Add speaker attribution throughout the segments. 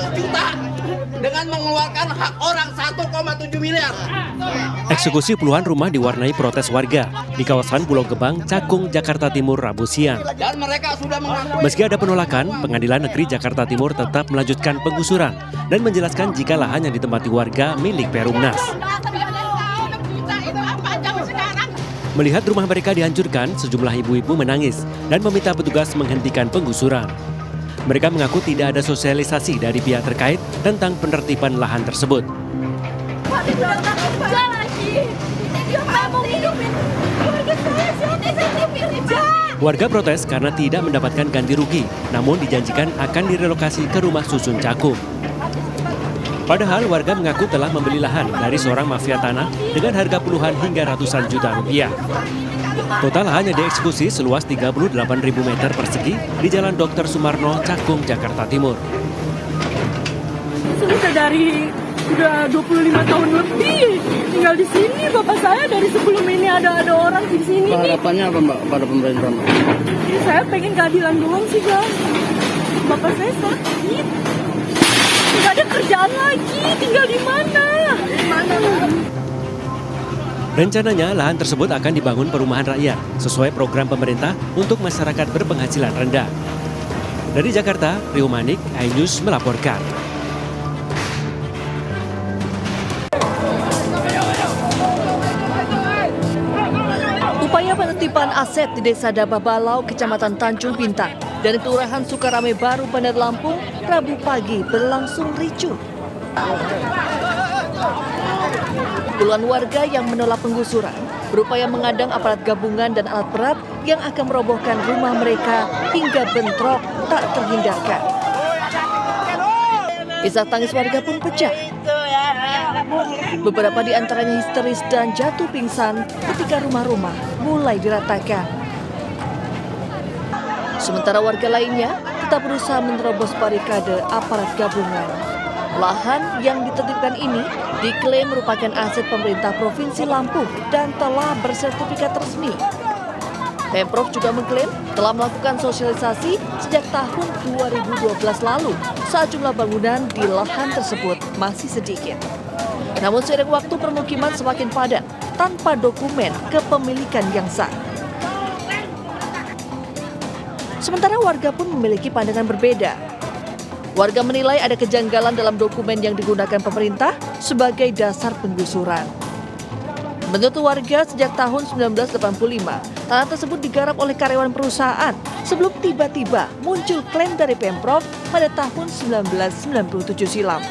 Speaker 1: 100 juta dengan mengeluarkan hak orang 1,7 miliar.
Speaker 2: Eksekusi puluhan rumah diwarnai protes warga di kawasan Pulau Gebang, Cakung, Jakarta Timur, Rabu siang.
Speaker 1: Dan mereka sudah mengakui.
Speaker 2: Meski ada penolakan, Pengadilan Negeri Jakarta Timur tetap melanjutkan penggusuran dan menjelaskan jika lahan yang ditempati warga milik Perumnas. Melihat rumah mereka dihancurkan, sejumlah ibu-ibu menangis dan meminta petugas menghentikan penggusuran. Mereka mengaku tidak ada sosialisasi dari pihak terkait tentang penertiban lahan tersebut. Warga protes karena tidak mendapatkan ganti rugi, namun dijanjikan akan direlokasi ke rumah susun Cakung. Padahal warga mengaku telah membeli lahan dari seorang mafia tanah dengan harga puluhan hingga ratusan juta rupiah. Total lahan yang dieksekusi seluas 38.000 meter persegi di Jalan Dr. Sumarno, Cakung, Jakarta Timur.
Speaker 3: Sudah dari udah 25 tahun lebih tinggal di sini. Bapak saya dari sebelum ini ada orang di sini.
Speaker 4: Harapannya apa Mbak pada pemerintah?
Speaker 3: Saya pengen keadilan doang sih guys. Bapak saya sakit. Nggak ada kerjaan lagi, tinggal di mana?
Speaker 2: Rencananya lahan tersebut akan dibangun perumahan rakyat sesuai program pemerintah untuk masyarakat berpenghasilan rendah. Dari Jakarta, Rio Manik, iNews melaporkan.
Speaker 5: Upaya penertiban aset di Desa Dababalau, Kecamatan Tanjung Bintang, dan Kelurahan Sukarame Baru, Bandar Lampung, Rabu pagi berlangsung ricuh. Puluhan warga yang menolak penggusuran berupaya mengadang aparat gabungan dan alat berat yang akan merobohkan rumah mereka hingga bentrok tak terhindarkan. Isak tangis warga pun pecah. Beberapa di antaranya histeris dan jatuh pingsan ketika rumah-rumah mulai diratakan. Sementara warga lainnya tetap berusaha menerobos barikade aparat gabungan. Lahan yang ditertibkan ini diklaim merupakan aset pemerintah Provinsi Lampung dan telah bersertifikat resmi. Pemprov juga mengklaim telah melakukan sosialisasi sejak tahun 2012 lalu saat jumlah bangunan di lahan tersebut masih sedikit. Namun seiring waktu permukiman semakin padat tanpa dokumen kepemilikan yang sah. Sementara warga pun memiliki pandangan berbeda. Warga menilai ada kejanggalan dalam dokumen yang digunakan pemerintah sebagai dasar penggusuran. Menurut warga, sejak tahun 1985, tanah tersebut digarap oleh karyawan perusahaan sebelum tiba-tiba muncul klaim dari Pemprov pada tahun 1997 silam.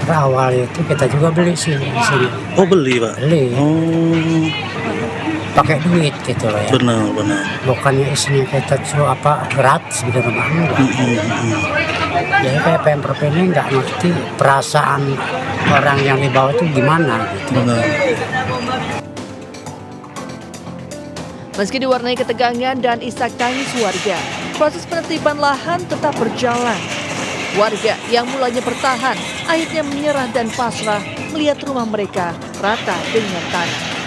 Speaker 6: Awal itu kita juga beli sini.
Speaker 4: Oh beli Pak?
Speaker 6: Beli.
Speaker 4: Oh
Speaker 6: Pakai duit gitu loh ya.
Speaker 4: benar.
Speaker 6: Bukannya isinya kita gratis gitu rumah enggak. Jadi kayak Pemprov ini nggak ngerti perasaan orang yang di bawah itu gimana gitu.
Speaker 4: Benar.
Speaker 5: Meski diwarnai ketegangan dan isak tangis warga, proses penertiban lahan tetap berjalan. Warga yang mulanya bertahan akhirnya menyerah dan pasrah melihat rumah mereka rata dengan tanah.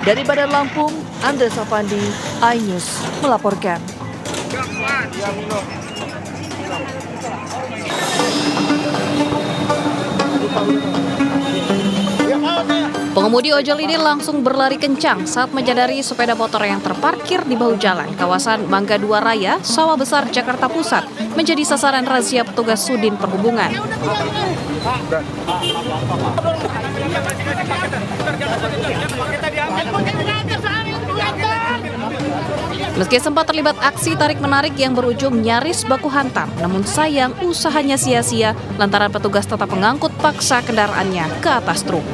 Speaker 5: Dari Bandar Lampung, Andres Afandi, iNews melaporkan.
Speaker 7: Pengemudi ojol ini langsung berlari kencang saat menyadari sepeda motor yang terparkir di bahu jalan kawasan Mangga 2 Raya, Sawah Besar, Jakarta Pusat menjadi sasaran razia petugas Sudin Perhubungan. Meski sempat terlibat aksi tarik-menarik yang berujung nyaris baku hantam, namun sayang usahanya sia-sia lantaran petugas tetap mengangkut paksa kendaraannya ke atas truk.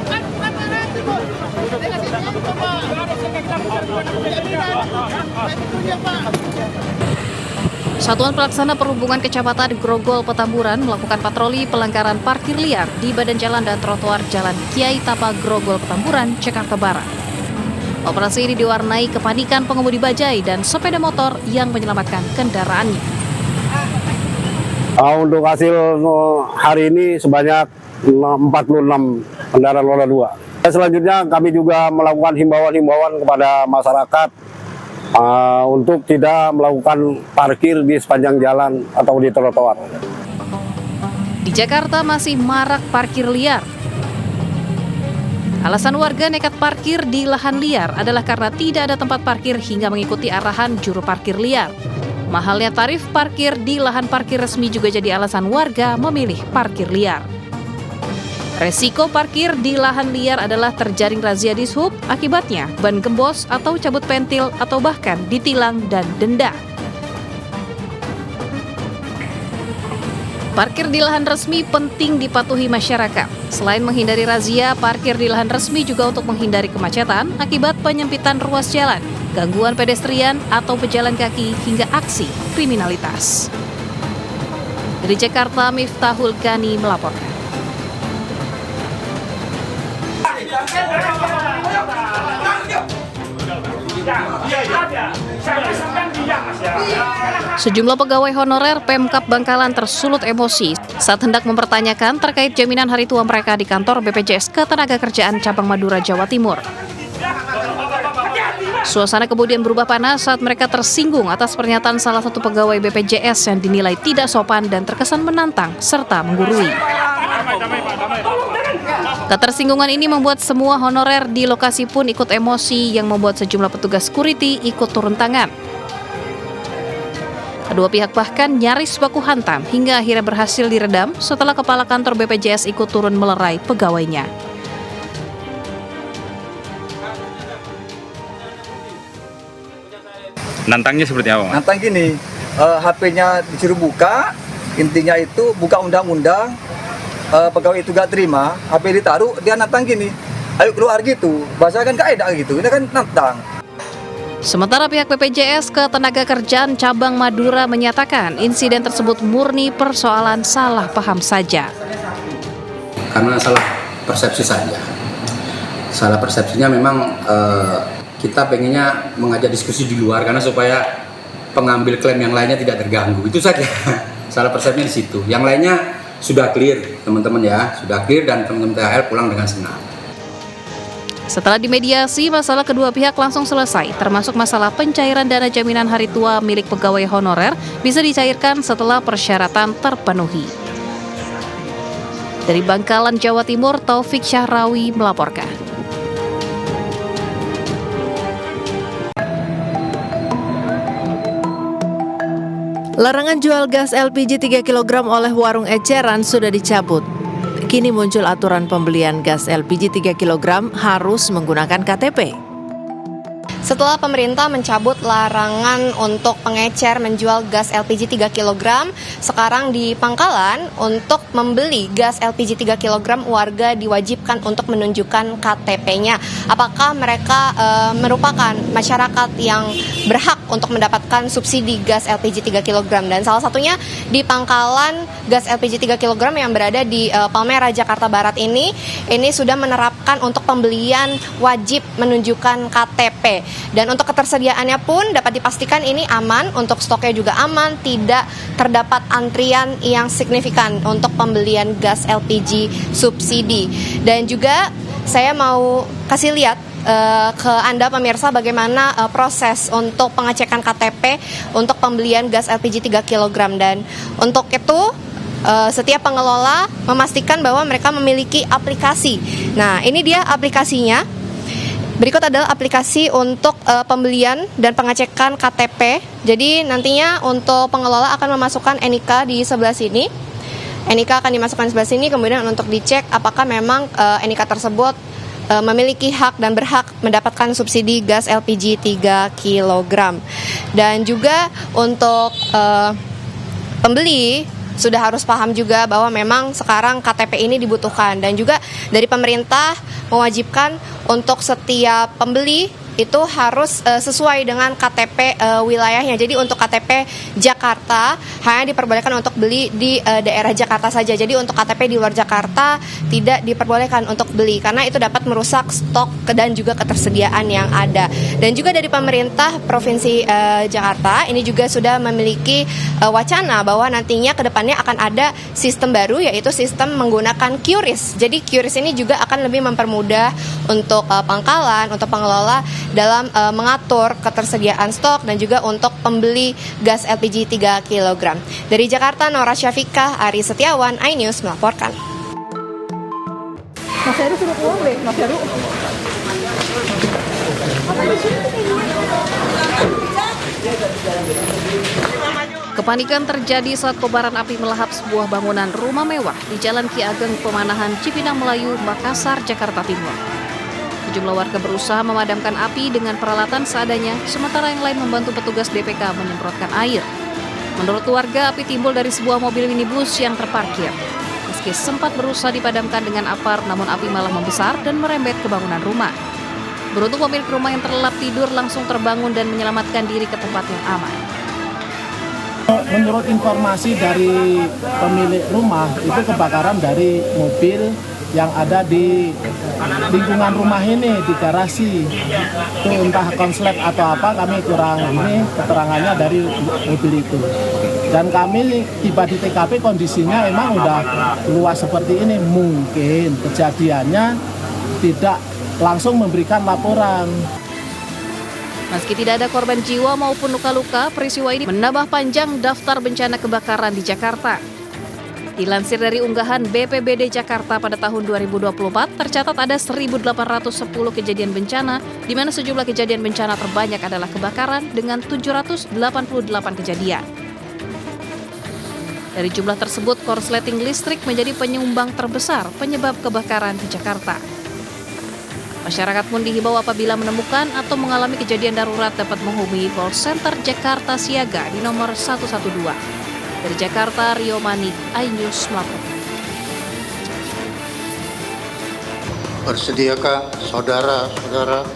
Speaker 7: Satuan Pelaksana Perhubungan Kecamatan Grogol, Petamburan melakukan patroli pelanggaran parkir liar di badan jalan dan trotoar Jalan Kiai Tapa, Grogol, Petamburan, Jakarta Barat. Operasi ini diwarnai kepanikan pengemudi bajai dan sepeda motor yang menyelamatkan kendaraannya.
Speaker 8: Untuk hasil hari ini sebanyak 46 kendaraan roda 2. Selanjutnya kami juga melakukan himbauan-himbauan kepada masyarakat untuk tidak melakukan parkir di sepanjang jalan atau di trotoar.
Speaker 7: Di Jakarta masih marak parkir liar. Alasan warga nekat parkir di lahan liar adalah karena tidak ada tempat parkir hingga mengikuti arahan juru parkir liar. Mahalnya tarif parkir di lahan parkir resmi juga jadi alasan warga memilih parkir liar. Resiko parkir di lahan liar adalah terjaring razia Dishub, akibatnya ban gembos atau cabut pentil atau bahkan ditilang dan denda. Parkir di lahan resmi penting dipatuhi masyarakat. Selain menghindari razia, parkir di lahan resmi juga untuk menghindari kemacetan akibat penyempitan ruas jalan, gangguan pedestrian atau pejalan kaki hingga aksi kriminalitas. Dari Jakarta, Miftahul Gani melaporkan. Sejumlah pegawai honorer Pemkab Bangkalan tersulut emosi saat hendak mempertanyakan terkait jaminan hari tua mereka di kantor BPJS Ketenagakerjaan Cabang Madura, Jawa Timur. Suasana kemudian berubah panas saat mereka tersinggung atas pernyataan salah satu pegawai BPJS yang dinilai tidak sopan dan terkesan menantang serta menggurui. Ketersinggungan ini membuat semua honorer di lokasi pun ikut emosi yang membuat sejumlah petugas security ikut turun tangan. Kedua pihak bahkan nyaris baku hantam hingga akhirnya berhasil diredam setelah kepala kantor BPJS ikut turun melerai pegawainya.
Speaker 9: Nantangnya seperti apa, Mas?
Speaker 10: Nantang gini, HP-nya disuruh buka, intinya itu buka undang-undang, pegawai itu gak terima, HP ditaruh, dia nantang gini, ayo keluar gitu, bahasa kan kaedah gitu, ini kan nantang.
Speaker 7: Sementara pihak BPJS Ketenagakerjaan Cabang Madura menyatakan insiden tersebut murni persoalan salah paham saja.
Speaker 11: Karena salah persepsi saja. Salah persepsinya memang kita pengennya mengajak diskusi di luar karena supaya pengambil klaim yang lainnya tidak terganggu. Itu saja. Salah persepsinya di situ. Yang lainnya sudah clear, teman-teman ya. Sudah clear dan teman-teman THL pulang dengan senang.
Speaker 7: Setelah dimediasi, masalah kedua pihak langsung selesai, termasuk masalah pencairan dana jaminan hari tua milik pegawai honorer bisa dicairkan setelah persyaratan terpenuhi. Dari Bangkalan, Jawa Timur, Taufik Syahrawi melaporkan.
Speaker 12: Larangan jual gas LPG 3 kg oleh warung eceran sudah dicabut. Kini muncul aturan pembelian gas LPG 3 kg harus menggunakan KTP.
Speaker 13: Setelah pemerintah mencabut larangan untuk pengecer menjual gas LPG 3 kg, sekarang di Pangkalan untuk membeli gas LPG 3 kg warga diwajibkan untuk menunjukkan KTP-nya. Apakah mereka merupakan masyarakat yang berhak untuk mendapatkan subsidi gas LPG 3 kg. Dan salah satunya di Pangkalan gas LPG 3 kg yang berada di Palmerah, Jakarta Barat ini sudah menerapkan untuk pembelian wajib menunjukkan KTP. Dan untuk ketersediaannya pun dapat dipastikan ini aman, untuk stoknya juga aman, tidak terdapat antrian yang signifikan untuk pembelian gas LPG subsidi. Dan juga saya mau kasih lihat ke Anda pemirsa bagaimana proses untuk pengecekan KTP untuk pembelian gas LPG 3 kg. Dan untuk itu setiap pengelola memastikan bahwa mereka memiliki aplikasi. Nah, ini dia aplikasinya. Berikut adalah aplikasi untuk pembelian dan pengecekan KTP. Jadi nantinya untuk pengelola akan memasukkan NIK di sebelah sini. NIK akan dimasukkan di sebelah sini, kemudian untuk dicek apakah memang NIK tersebut memiliki hak dan berhak mendapatkan subsidi gas LPG 3 kg. Dan juga untuk pembeli sudah harus paham juga bahwa memang sekarang KTP ini dibutuhkan. Dan juga dari pemerintah mewajibkan untuk setiap pembeli itu harus sesuai dengan KTP wilayahnya. Jadi untuk KTP Jakarta hanya diperbolehkan untuk beli di daerah Jakarta saja. Jadi untuk KTP di luar Jakarta tidak diperbolehkan untuk beli karena itu dapat merusak stok dan juga ketersediaan yang ada. Dan juga dari pemerintah Provinsi Jakarta ini juga sudah memiliki wacana bahwa nantinya ke depannya akan ada sistem baru, yaitu sistem menggunakan QRIS. Jadi QRIS ini juga akan lebih mempermudah untuk Pangkalan, untuk pengelola dalam mengatur ketersediaan stok dan juga untuk pembeli gas LPG 3 kg. Dari Jakarta, Nora Syafikah, Ari Setiawan, iNews melaporkan.
Speaker 3: Mas Heru suruh pulang deh, Mas Heru.
Speaker 7: Kepanikan terjadi saat kobaran api melahap sebuah bangunan rumah mewah di Jalan Ki Ageng Pemanahan, Cipinang Melayu, Makassar, Jakarta Timur. Sejumlah warga berusaha memadamkan api dengan peralatan seadanya, sementara yang lain membantu petugas DPK menyemprotkan air. Menurut warga, api timbul dari sebuah mobil minibus yang terparkir. Meski sempat berusaha dipadamkan dengan apar, namun api malah membesar dan merembet ke bangunan rumah. Beruntung pemilik rumah yang terlelap tidur langsung terbangun dan menyelamatkan diri ke tempat yang aman.
Speaker 9: Menurut informasi dari pemilik rumah, itu kebakaran dari mobil yang ada di lingkungan rumah ini, di garasi. Itu entah konslet atau apa, kami kurang ini keterangannya dari mobil itu. Dan kami tiba di TKP, kondisinya emang udah luas seperti ini. Mungkin kejadiannya tidak langsung memberikan laporan.
Speaker 7: Meski tidak ada korban jiwa maupun luka-luka, peristiwa ini menambah panjang daftar bencana kebakaran di Jakarta. Dilansir dari unggahan BPBD Jakarta pada tahun 2024, tercatat ada 1.810 kejadian bencana, di mana sejumlah kejadian bencana terbanyak adalah kebakaran dengan 788 kejadian. Dari jumlah tersebut, korsleting listrik menjadi penyumbang terbesar penyebab kebakaran di Jakarta. Masyarakat pun dihimbau apabila menemukan atau mengalami kejadian darurat dapat menghubungi call center Jakarta Siaga di nomor 112. Dari Jakarta, Rio Manik, iNews melaporkan.
Speaker 14: Bersediakah saudara-saudara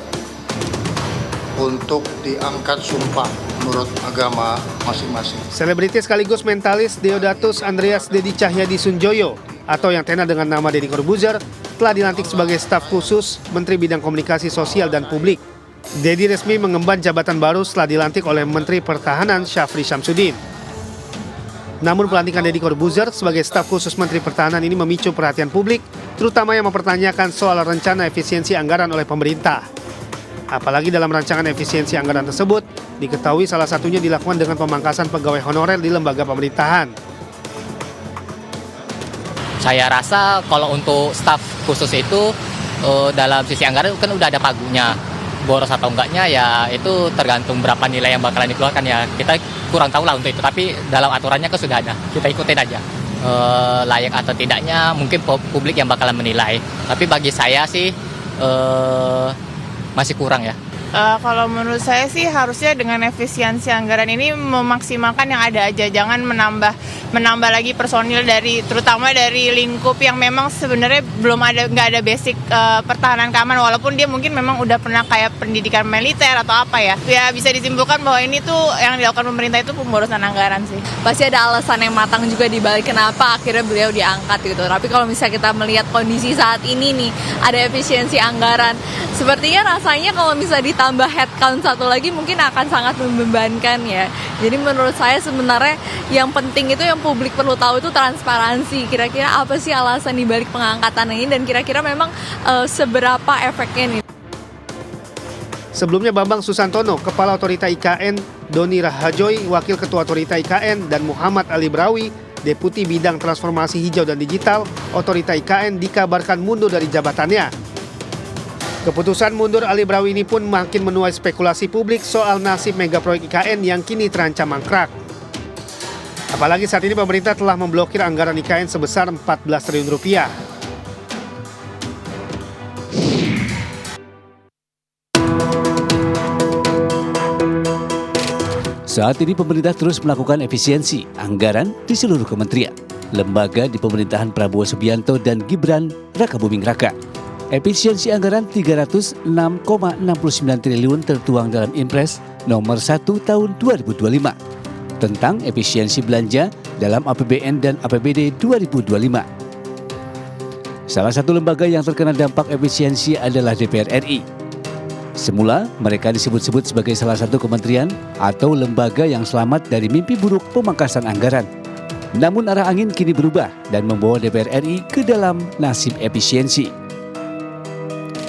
Speaker 14: untuk diangkat sumpah menurut agama masing-masing?
Speaker 4: Selebritis sekaligus mentalis Deodatus Andreas Dedi Cahyadi Sunjoyo atau yang tenar dengan nama Deddy Corbuzier telah dilantik sebagai staf khusus Menteri Bidang Komunikasi Sosial dan Publik. Dedi resmi mengemban jabatan baru setelah dilantik oleh Menteri Pertahanan Syafri Syamsuddin. Namun pelantikan Deddy Corbuzier sebagai staf khusus Menteri Pertahanan ini memicu perhatian publik, terutama yang mempertanyakan soal rencana efisiensi anggaran oleh pemerintah. Apalagi dalam rancangan efisiensi anggaran tersebut, diketahui salah satunya dilakukan dengan pemangkasan pegawai honorer di lembaga pemerintahan.
Speaker 15: Saya rasa kalau untuk staf khusus itu dalam sisi anggaran kan udah ada pagunya. Boros atau enggaknya ya itu tergantung berapa nilai yang bakalan dikeluarkan ya. Kita kurang tahu lah untuk itu, tapi dalam aturannya kan sudah ada. Kita ikutin aja. Layak atau tidaknya mungkin publik yang bakalan menilai. Tapi bagi saya sih masih kurang ya.
Speaker 16: Kalau menurut saya sih harusnya dengan efisiensi anggaran ini memaksimalkan yang ada aja, jangan menambah lagi personil terutama dari lingkup yang memang sebenarnya nggak ada basic pertahanan keamanan, walaupun dia mungkin memang udah pernah kayak pendidikan militer atau apa ya. Ya bisa disimpulkan bahwa ini tuh yang dilakukan pemerintah itu pemborosan anggaran sih.
Speaker 3: Pasti ada alasan yang matang juga di balik kenapa akhirnya beliau diangkat gitu. Tapi kalau misalnya kita melihat kondisi saat ini nih, ada efisiensi anggaran, sepertinya rasanya kalau misalnya ditambah headcount satu lagi mungkin akan sangat membebankan ya. Jadi menurut saya sebenarnya yang penting itu yang publik perlu tahu itu transparansi. Kira-kira apa sih alasan dibalik pengangkatan ini dan kira-kira memang seberapa efeknya nih.
Speaker 4: Sebelumnya Bambang Susantono, Kepala Otorita IKN, Doni Rahajoy, Wakil Ketua Otorita IKN, dan Muhammad Ali Brawi, Deputi Bidang Transformasi Hijau dan Digital, Otorita IKN dikabarkan mundur dari jabatannya. Keputusan mundur Ali Brawi ini pun makin menuai spekulasi publik soal nasib megaproyek IKN yang kini terancam mangkrak. Apalagi saat ini pemerintah telah memblokir anggaran IKN sebesar 14 triliun rupiah.
Speaker 2: Saat ini pemerintah terus melakukan efisiensi anggaran di seluruh kementerian, lembaga di pemerintahan Prabowo Subianto dan Gibran Rakabuming Raka. Efisiensi anggaran 306,69 triliun tertuang dalam Impres nomor 1 tahun 2025 tentang efisiensi belanja dalam APBN dan APBD 2025. Salah satu lembaga yang terkena dampak efisiensi adalah DPR RI. Semula mereka disebut-sebut sebagai salah satu kementerian atau lembaga yang selamat dari mimpi buruk pemangkasan anggaran. Namun arah angin kini berubah dan membawa DPR RI ke dalam nasib efisiensi.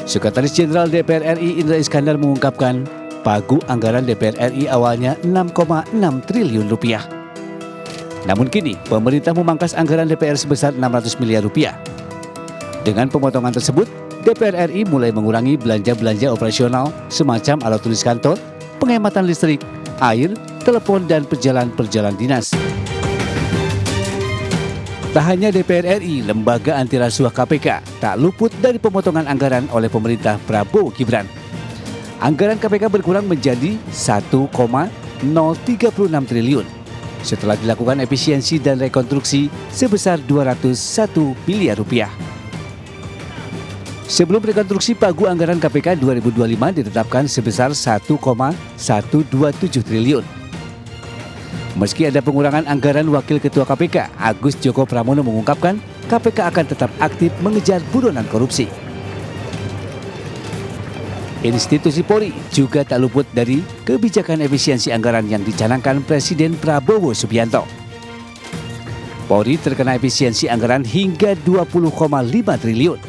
Speaker 17: Sekretaris Jenderal DPR RI Indra Iskandar mengungkapkan, pagu anggaran DPR RI awalnya 6,6 triliun rupiah. Namun kini, pemerintah memangkas anggaran DPR sebesar 600 miliar rupiah. Dengan pemotongan tersebut, DPR RI mulai mengurangi belanja-belanja operasional semacam alat tulis kantor, penghematan listrik, air, telepon, dan perjalanan dinas. Tak hanya DPR RI, lembaga anti rasuah KPK tak luput dari pemotongan anggaran oleh pemerintah Prabowo Gibran. Anggaran KPK berkurang menjadi 1,036 triliun setelah dilakukan efisiensi dan rekonstruksi sebesar 201 miliar rupiah. Sebelum rekonstruksi, pagu anggaran KPK 2025 ditetapkan sebesar 1,127 triliun. Meski ada pengurangan anggaran, Wakil Ketua KPK Agus Joko Pramono mengungkapkan KPK akan tetap aktif mengejar buronan korupsi. Institusi Polri juga tak luput dari kebijakan efisiensi anggaran yang dicanangkan Presiden Prabowo Subianto. Polri terkena efisiensi anggaran hingga 20,5 triliun.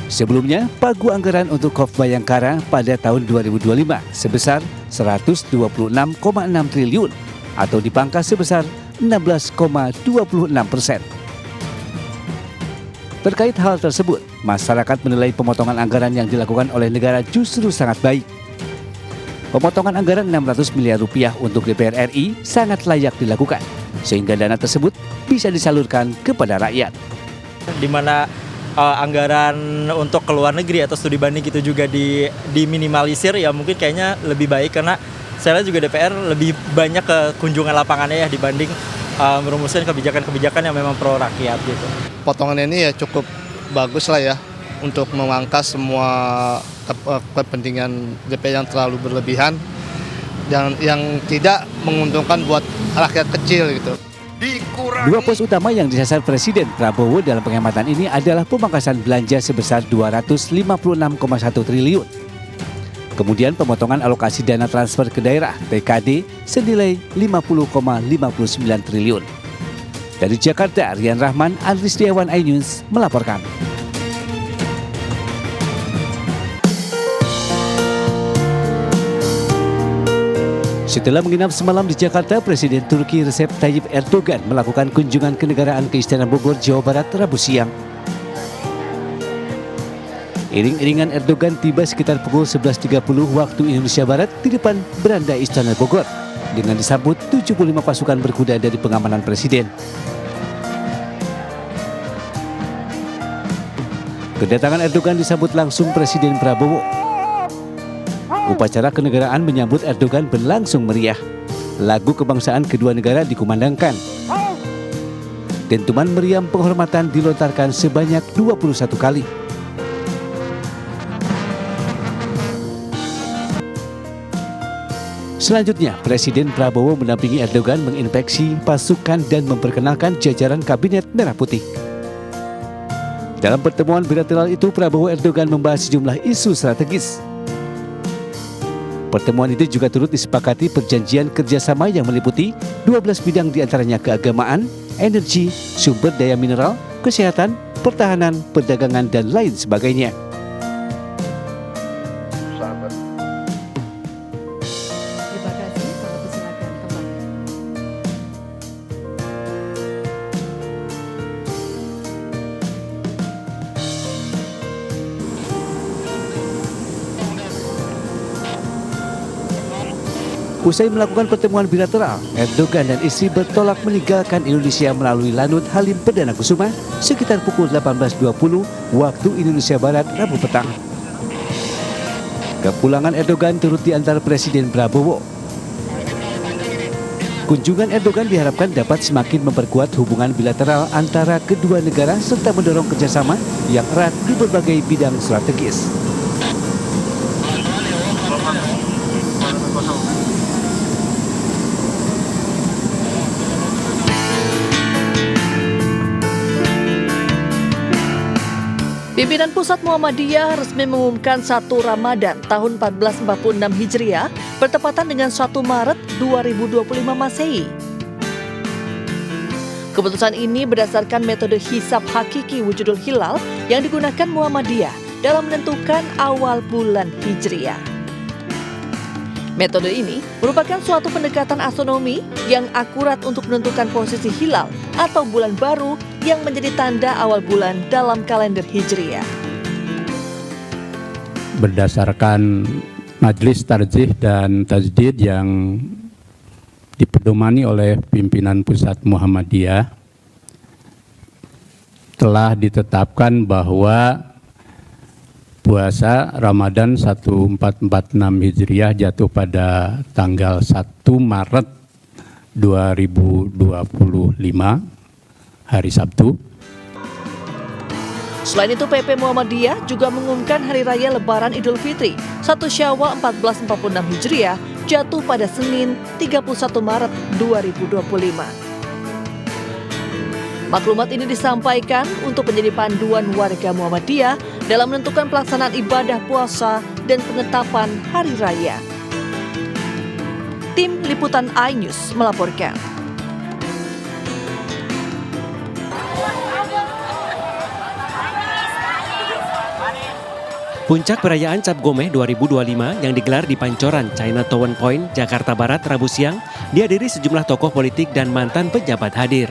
Speaker 17: Sebelumnya, pagu anggaran untuk Kof Bayangkara pada tahun 2025 sebesar 126,6 triliun atau dipangkas sebesar 16,26%. Terkait hal tersebut, masyarakat menilai pemotongan anggaran yang dilakukan oleh negara justru sangat baik. Pemotongan anggaran 600 miliar rupiah untuk DPR RI sangat layak dilakukan, sehingga dana tersebut bisa disalurkan kepada rakyat.
Speaker 18: Di mana anggaran untuk ke luar negeri atau studi banding gitu juga diminimalisir, ya mungkin kayaknya lebih baik, karena saya lihat juga DPR lebih banyak ke kunjungan lapangannya ya dibanding merumuskan kebijakan-kebijakan yang memang pro rakyat gitu.
Speaker 19: Potongan ini ya cukup bagus lah ya untuk memangkas semua kepentingan DPR yang terlalu berlebihan yang tidak menguntungkan buat rakyat kecil gitu.
Speaker 17: Dua pos utama yang disasar Presiden Prabowo dalam penghematan ini adalah pemangkasan belanja sebesar 256,1 triliun. Kemudian pemotongan alokasi dana transfer ke daerah (TKD) senilai 50,59 triliun. Dari Jakarta, Rian Rahman, Andri Setiawan, iNews melaporkan. Setelah menginap semalam di Jakarta, Presiden Turki Recep Tayyip Erdogan melakukan kunjungan kenegaraan ke Istana Bogor, Jawa Barat, Rabu siang. Iring-iringan Erdogan tiba sekitar pukul 11.30 waktu Indonesia Barat di depan beranda Istana Bogor dengan disambut 75 pasukan berkuda dari pengamanan Presiden. Kedatangan Erdogan disambut langsung Presiden Prabowo. Upacara kenegaraan menyambut Erdogan berlangsung meriah. Lagu kebangsaan kedua negara dikumandangkan. Dentuman meriam penghormatan dilontarkan sebanyak 21 kali. Selanjutnya, Presiden Prabowo mendampingi Erdogan menginspeksi pasukan dan memperkenalkan jajaran Kabinet Merah Putih. Dalam pertemuan bilateral itu, Prabowo Erdogan membahas sejumlah isu strategis. Pertemuan itu juga turut disepakati perjanjian kerjasama yang meliputi 12 bidang diantaranya keagamaan, energi, sumber daya mineral, kesehatan, pertahanan, perdagangan, dan lain sebagainya. Usai melakukan pertemuan bilateral, Erdogan dan istri bertolak meninggalkan Indonesia melalui Lanut Halim Perdana Kusuma sekitar pukul 18.20 waktu Indonesia Barat Rabu petang. Kepulangan Erdogan turut diantar Presiden Prabowo. Kunjungan Erdogan diharapkan dapat semakin memperkuat hubungan bilateral antara kedua negara serta mendorong kerjasama yang erat di berbagai bidang strategis.
Speaker 5: Pimpinan Pusat Muhammadiyah resmi mengumumkan 1 Ramadan tahun 1446 Hijriah bertepatan dengan 1 Maret 2025 Masehi. Keputusan ini berdasarkan metode hisab hakiki wujudul hilal yang digunakan Muhammadiyah dalam menentukan awal bulan Hijriah. Metode ini merupakan suatu pendekatan astronomi yang akurat untuk menentukan posisi hilal atau bulan baru yang menjadi tanda awal bulan dalam kalender Hijriah.
Speaker 20: Berdasarkan Majelis Tarjih dan Tajdid yang dipedomani oleh pimpinan Pusat Muhammadiyah, telah ditetapkan bahwa puasa Ramadan 1446 Hijriah jatuh pada tanggal 1 Maret 2025, hari Sabtu.
Speaker 5: Selain itu, PP Muhammadiyah juga mengumumkan Hari Raya Lebaran Idul Fitri 1 Syawal 1446 Hijriah jatuh pada Senin 31 Maret 2025. Maklumat ini disampaikan untuk menjadi panduan warga Muhammadiyah dalam menentukan pelaksanaan ibadah puasa dan penetapan hari raya. Tim Liputan iNews melaporkan.
Speaker 2: Puncak perayaan Cap Gomeh 2025 yang digelar di Pancoran Chinatown Point, Jakarta Barat, Rabu siang, dihadiri sejumlah tokoh politik dan mantan pejabat hadir.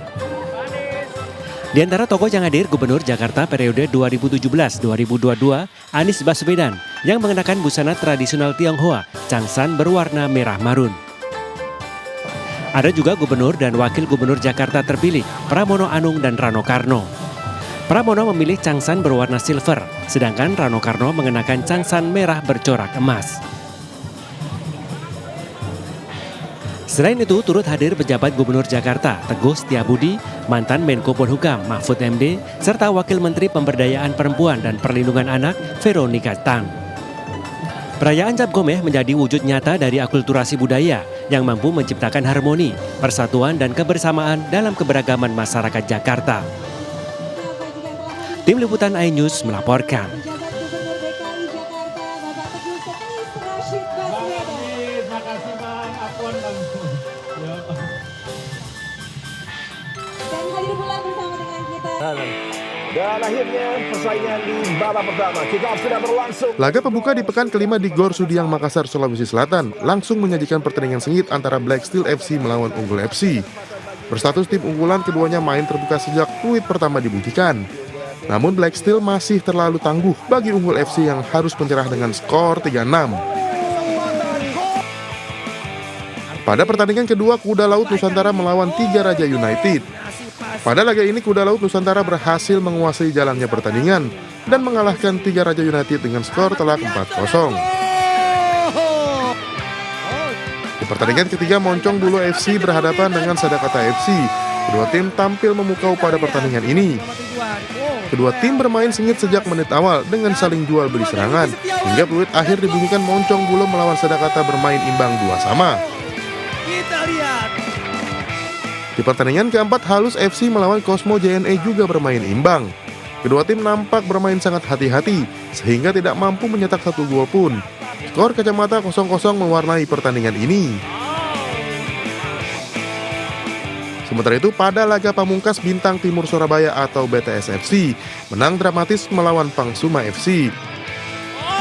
Speaker 2: Di antara tokoh yang hadir, Gubernur Jakarta periode 2017-2022, Anies Baswedan, yang mengenakan busana tradisional Tionghoa, cangsan berwarna merah marun. Ada juga Gubernur dan Wakil Gubernur Jakarta terpilih, Pramono Anung dan Rano Karno. Pramono memilih cangsan berwarna silver, sedangkan Rano Karno mengenakan cangsan merah bercorak emas. Selain itu, turut hadir pejabat Gubernur Jakarta, Teguh Setiabudi, mantan Menko Polhukam, Mahfud MD, serta Wakil Menteri Pemberdayaan Perempuan dan Perlindungan Anak, Veronica Tan. Perayaan Cap Gomeh menjadi wujud nyata dari akulturasi budaya yang mampu menciptakan harmoni, persatuan, dan kebersamaan dalam keberagaman masyarakat Jakarta. Tim Liputan iNews melaporkan.
Speaker 21: Dan akhirnya persaingan di babak pertama kick-off sudah berlangsung.
Speaker 22: Laga pembuka di pekan kelima di Gor Sudiang, Makassar, Sulawesi Selatan langsung menyajikan pertandingan sengit antara Black Steel FC melawan Unggul FC. Berstatus tim unggulan, keduanya main terbuka sejak fluid pertama dibunyikan. Namun Black Steel masih terlalu tangguh bagi Unggul FC yang harus menyerah dengan skor 3-6. Pada pertandingan kedua, Kuda Laut Nusantara melawan Tiga Raja United. Pada laga ini, Kuda Laut Nusantara berhasil menguasai jalannya pertandingan dan mengalahkan Tiga Raja United dengan skor telak 4-0. Di pertandingan ketiga, Moncong Bulu FC berhadapan dengan Sadakata FC. Kedua tim tampil memukau pada pertandingan ini. Kedua tim bermain sengit sejak menit awal dengan saling jual beli serangan, hingga peluit akhir dibunyikan Moncong Bulu melawan Sadakata bermain imbang 2-2. Di pertandingan keempat, Halus FC melawan Cosmo JNE juga bermain imbang. Kedua tim nampak bermain sangat hati-hati, sehingga tidak mampu mencetak satu gol pun. Skor kacamata 0-0 mewarnai pertandingan ini. Sementara itu, pada laga pamungkas, Bintang Timur Surabaya atau BTS FC menang dramatis melawan Pangsuma FC.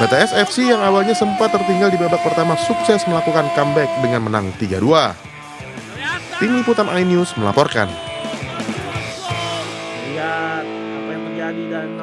Speaker 22: BTS FC yang awalnya sempat tertinggal di babak pertama sukses melakukan comeback dengan menang 3-2. Tim Liputan iNews melaporkan.
Speaker 21: Lihat apa yang terjadi dan